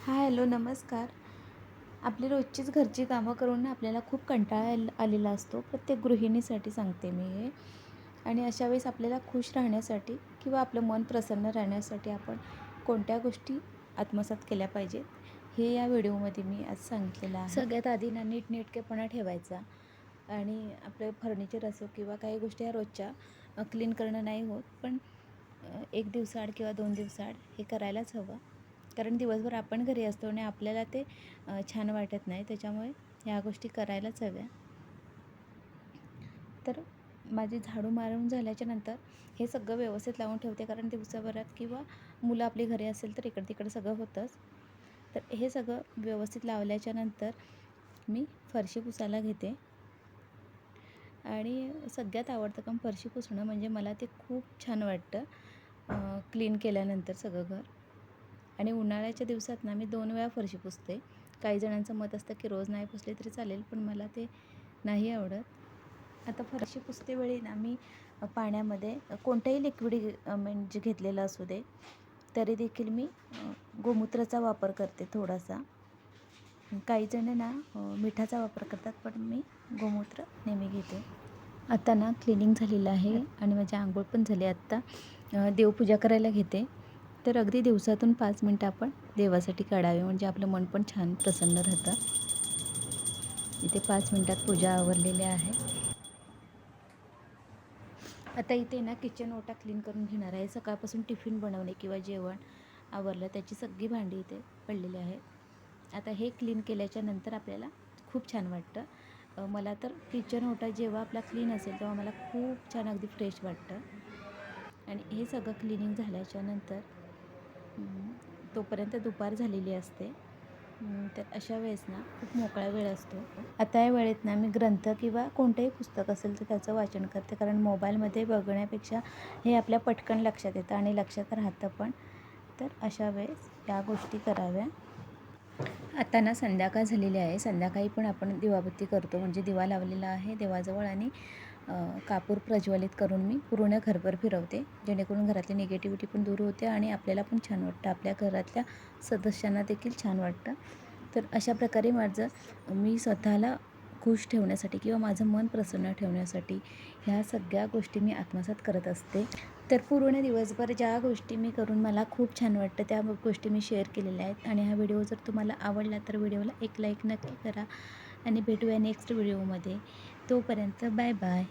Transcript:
Hello नमस्कार. आपली रोजचीच घरची कामं करून ना आपल्याला खूप कंटाळा आलेला असतो. प्रत्येक गृहिणीसाठी सांगते मी हे. आणि अशा वेळेस आपल्याला खुश राहण्यासाठी किंवा आपलं मन प्रसन्न राहण्यासाठी आपण कोणत्या गोष्टी आत्मसात केल्या पाहिजेत, हे या व्हिडिओमध्ये मी आज सांगितलेलं आहे. सगळ्यात आधी ना नीटनेटकेपणा ठेवायचा आणि आपलं फर्निचर असो किंवा काही गोष्टी ह्या रोजच्या क्लीन करणं नाही होत, पण 1 दिवसाआड किंवा 2 दिवसाआड हे करायलाच हवं. कारण दिवसभर आपण घरी असतो आणि आपल्याला ते छान वाटत नाही. त्याच्यामुळे ह्या गोष्टी करायलाच हव्या. तर माझी झाडू मारून झाल्याच्या नंतर हे सगळं व्यवस्थित लावून ठेवते, कारण दिवसाभरात किंवा मुलं आपली घरी असेल तर इकडं-तिकडं सगळं होतंच. तर हे सगळं व्यवस्थित लावल्याच्या नंतर मी फरशी पुसायला घेते. आणि सगळ्यात आवडतं काम फरशी पुसणं, म्हणजे मला ते खूप छान वाटतं क्लीन केल्यानंतर सगळं घर. आणि उन्हाळ्याच्या दिवसात ना मी 2 वेळा फरशी पुसते. काही जणांचं मत असतं की रोज नाही पुसली तरी चालेल, पण मला ते नाही आवडत. आता फरशी पुसतेवेळी ना मी पाण्यामध्ये कोणतंही लिक्विड म्हणजे घेतलेलं असू दे, तरी देखील मी गोमूत्राचा वापर करते थोडासा. काही जण ना मिठाचा वापर करतात, पण मी गोमूत्र नेहमी घेते. आता ना क्लिनिंग झालेलं आहे आणि माझी अंघोळ पण झाली. आत्ता देवपूजा करायला घेते. तर अगदी दिवसातून 5 मिनटं आपण देवासाठी काढावे, म्हणजे आपलं मन पण छान प्रसन्न राहतं. इथे 5 मिनटात पूजा आवरलेली आहे. आता इथे ना किचन ओटा क्लीन करून घेणार आहे. सकाळपासून टिफिन बनवणे किंवा जेवण आवरलं त्याची सगळी भांडी इथे पडलेली आहेत. आता हे क्लीन केल्याच्या नंतर आपल्याला खूप छान वाटतं. मला तर किचन ओटा जेव्हा आपला क्लीन असेल तेव्हा मला खूप छान अगदी फ्रेश वाटतं. आणि हे सगळं क्लिनिंग झाल्याच्या नंतर तोपर्यंत दुपार झालेली असते. तर अशा वेळेस ना खूप मोकळा वेळ असतो. आता या वेळेत ना मी ग्रंथ किंवा कोणतंही पुस्तक असेल तर त्याचं वाचन करते, कारण मोबाईलमध्ये बघण्यापेक्षा हे आपल्या पटकन लक्षात येतं आणि लक्षात राहतं पण. तर अशा वेळेस या गोष्टी कराव्या. आता ना संध्याकाळ झालेली आहे. संध्याकाळी पण आपण दिवाबत्ती करतो, म्हणजे दिवा लावलेला आहे देवाजवळ आणि कापूर प्रज्वलित करून मी पूर्ण घरभर फिरवते, जेणेकरून घरातली निगेटिव्हिटी पण दूर होते आणि आपल्याला पण छान वाटतं, आपल्या घरातल्या सदस्यांना देखील छान वाटतं. तर अशा प्रकारे मी स्वतःला खुश ठेवण्यासाठी किंवा माझं मन प्रसन्न ठेवण्यासाठी ह्या सगळ्या गोष्टी मी आत्मसात करत असते. तर पूर्ण दिवसभर ज्या गोष्टी मी करून मला खूप छान वाटतं त्या गोष्टी मी शेअर केलेल्या आहेत. आणि हा व्हिडिओ जर तुम्हाला आवडला तर व्हिडिओला एक लाईक नक्की करा आणि भेटूया नेक्स्ट व्हिडिओमध्ये. तोपर्यंत बाय बाय.